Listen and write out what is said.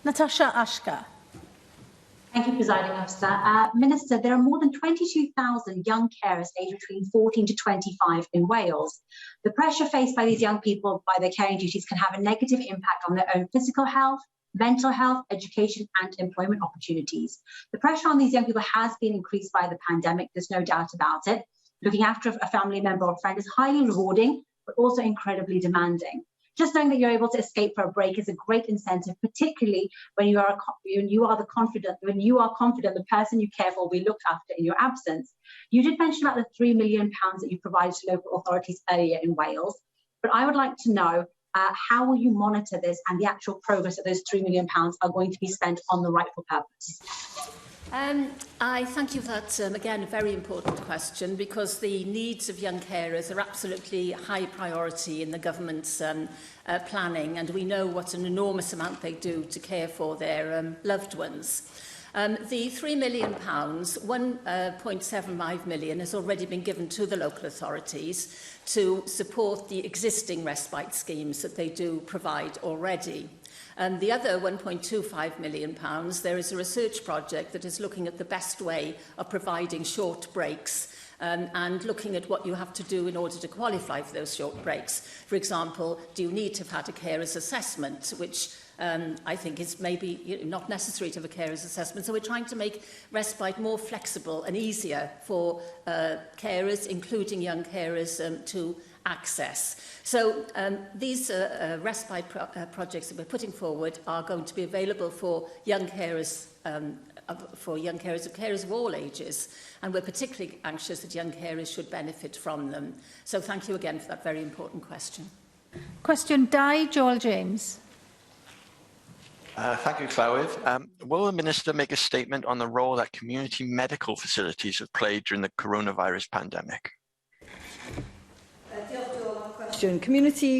Natasha Asghar. Thank you, Presiding Officer. Minister, there are more than 22,000 young carers aged between 14 to 25 in Wales. The pressure faced by these young people by their caring duties can have a negative impact on their own physical health, mental health, education and employment opportunities. The pressure on these young people has been increased by the pandemic, there's no doubt about it. Looking after a family member or friend is highly rewarding, but also incredibly demanding. Just knowing that you're able to escape for a break is a great incentive, particularly when you are confident the person you care for will be looked after in your absence. You did mention about the £3 million that you provided to local authorities earlier in Wales, but I would like to know how will you monitor this and the actual progress that those £3 million are going to be spent on the rightful purpose? I thank you for that, again, a very important question, because the needs of young carers are absolutely high priority in the government's planning, and we know what an enormous amount they do to care for their loved ones. The £3 million, 1.75 million has already been given to the local authorities to support the existing respite schemes that they do provide already. The other £1.25 million, there is a research project that is looking at the best way of providing short breaks and looking at what you have to do in order to qualify for those short breaks. For example, do you need to have had a carer's assessment, which I think is maybe not necessary to have a carer's assessment. So we're trying to make respite more flexible and easier for carers, including young carers, to access. So these respite projects that we're putting forward are going to be available for young carers, carers of all ages, and we're particularly anxious that young carers should benefit from them. So thank you again for that very important question. Question 2, Joel James. Thank you, Clywyd. Will the Minister make a statement on the role that community medical facilities have played during the coronavirus pandemic? Community